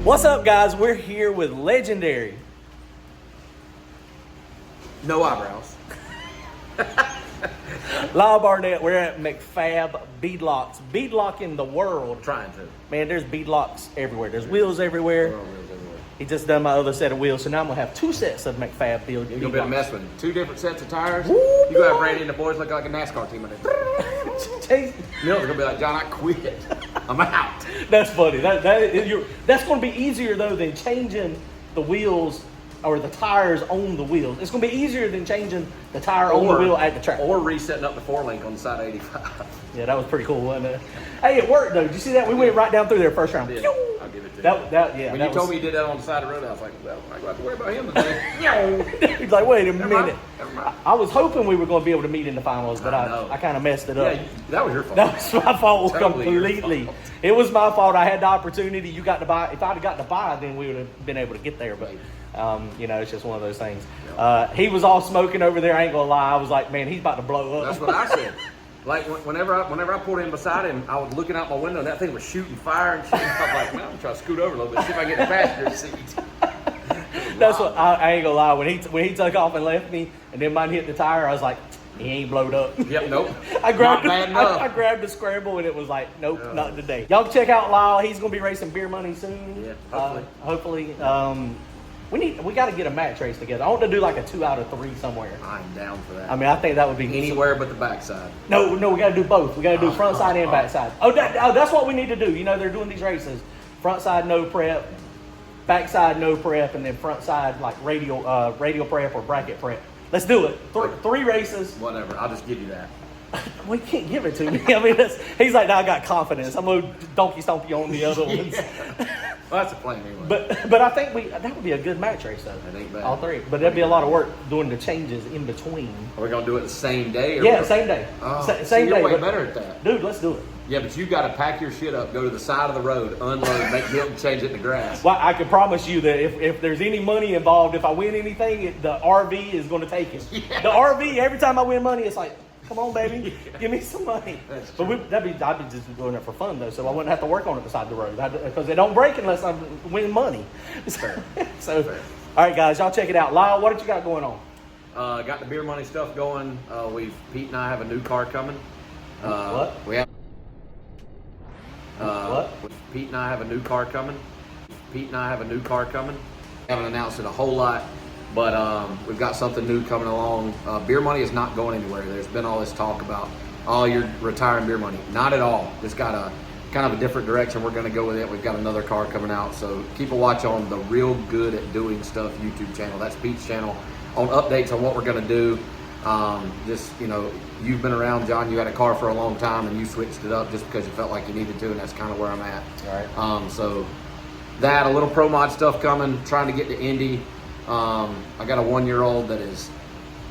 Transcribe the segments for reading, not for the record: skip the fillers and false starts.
What's up, guys? We're here with legendary. No eyebrows. Lyle Barnett. We're at MacFab Beadlocks. Beadlocking the world. Trying to. Man, there's beadlocks everywhere. There's wheels everywhere. Wheels everywhere. He just done my other set of wheels, so now I'm gonna have two sets of MacFab beadlocks. You're gonna be a mess with them. Two different sets of tires. Woo, you gonna have boy. Randy and the boys look like a NASCAR team. Chase. Mills gonna be like, John, I quit. I'm out. That's funny. That's going to be easier though than changing the wheels or the tires on the wheels. It's going to be easier than changing the tire on the wheel at the track. Or resetting up the 4-link on the side of 85. Yeah, that was pretty cool, wasn't it? Hey, it worked though. Did you see that? We went right down through there first round. I did. I'll give it to you. When you told me you did that on the side of the road, I was like, well, I don't have to worry about him today. He's like, wait a minute. Never mind. I was hoping we were going to be able to meet in the finals, but I kind of messed it up. Yeah, that was your fault. That was my fault Totally completely. your fault. It was my fault. I had the opportunity. You got to buy. If I'd have gotten to buy, then we would have been able to get there. But it's just one of those things. He was all smoking over there. I ain't gonna lie. I was like, man, he's about to blow up. That's what I said. Like whenever I pulled in beside him, I was looking out my window and that thing was shooting fire and shit. I was like, man, I'm trying to scoot over a little bit, see if I can get the passenger seat. That's what I ain't gonna lie. When he took off and left me, and then mine hit the tire, I was like, he ain't blowed up. Yep, nope. I grabbed I grabbed the scramble and it was like, nope, not today. Y'all check out Lyle. He's gonna be racing Beer Money soon. Yeah, hopefully. We got to get a match race together. I want to do like a 2 out of 3 somewhere. I'm down for that. I mean, I think that would be Anywhere but the backside. No, we got to do both. We got to do front side and back side. That's what we need to do. You know, they're doing these races. Front side, no prep. Back side, no prep. And then front side, like radial prep or bracket prep. Let's do it. 3 races. Whatever. I'll just give you that. We can't give it to me. I mean, he's like, now I got confidence. I'm going to donkey stomp you on the other ones. Well, that's a plan anyway. But I think that would be a good match race though. That ain't bad. All 3. But there'd be a lot of work doing the changes in between. Are we gonna do it the same day? Or Yeah, same day. Same day. You're way better at that, dude. Let's do it. Yeah, but you got to pack your shit up, go to the side of the road, unload, make build, and change it to grass. Well, I can promise you that if there's any money involved, if I win anything, the RV is going to take it. Yeah. The RV, every time I win money, it's like, come on, baby, give me some money. But I'd be just doing it for fun though, so I wouldn't have to work on it beside the road because it don't break unless I win money. So, all right, guys, y'all check it out. Lyle, what did you got going on? Got the Beer Money stuff going. Pete and I have a new car coming. What? We have. What? Pete and I have a new car coming. Haven't announced it a whole lot, but we've got something new coming along. Beer Money is not going anywhere. There's been all this talk about, you're retiring Beer Money. Not at all. It's got a kind of a different direction we're going to go with it. We've got another car coming out, so keep a watch on the Real Good at Doing Stuff YouTube channel. That's Pete's channel on updates on what we're going to do. You've been around, John. You had a car for a long time, and you switched it up just because you felt like you needed to, and that's kind of where I'm at. All right. So that, a little pro mod stuff coming, trying to get to Indy. I got a 1-year-old that is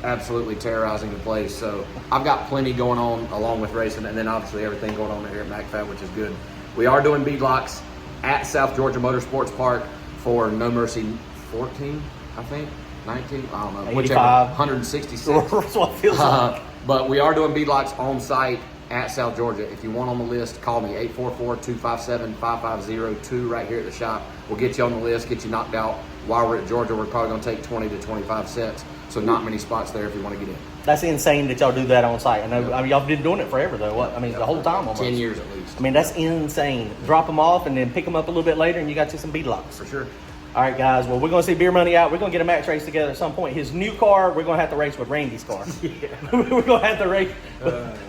absolutely terrorizing the place. So I've got plenty going on along with racing, and then obviously everything going on here at MacFab, which is good. We are doing beadlocks at South Georgia Motorsports Park for No Mercy 14, I think. 19, I don't know, 85. whichever, 166. That's what it feels like. But we are doing beadlocks on site at South Georgia. If you want on the list, call me, 844-257-5502 right here at the shop. We'll get you on the list, get you knocked out. While we're at Georgia, we're probably going to take 20 to 25 sets, so not many spots there if you want to get in. That's insane that y'all do that on site. I know. I mean, y'all been doing it forever though. The whole time almost. 10 years at least. I mean, that's insane. Drop them off and then pick them up a little bit later, and you got you some beadlocks. For sure. All right, guys. Well, we're going to see Beer Money out. We're going to get a match race together at some point. His new car, we're going to have to race with Randy's car. Yeah. We're going to have to race.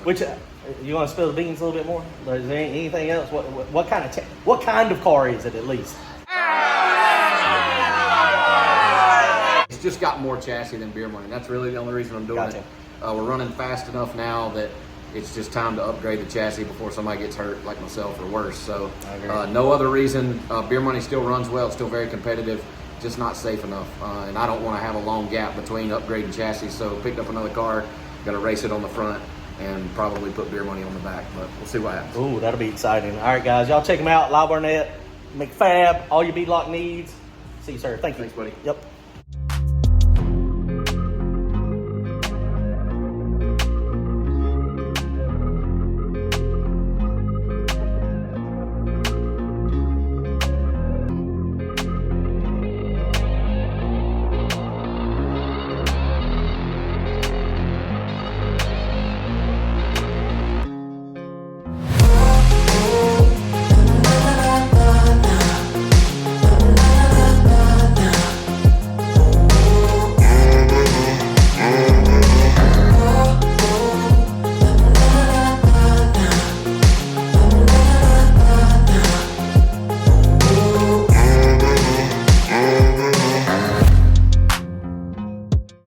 Which you want to spill the beans a little bit more? Is there anything else? What kind of car is it at least? It's just got more chassis than Beer Money. That's really the only reason I'm doing it. We're running fast enough now that it's just time to upgrade the chassis before somebody gets hurt like myself or worse. So no other reason. Beer Money still runs well. It's still very competitive, just not safe enough. And I don't want to have a long gap between upgrading chassis. So picked up another car, got to race it on the front and probably put Beer Money on the back. But we'll see what happens. Ooh, that'll be exciting. All right, guys. Y'all check them out. Lyle Barnett, MacFab, all your beadlock needs. See you, sir. Thank you. Thanks, buddy. Yep.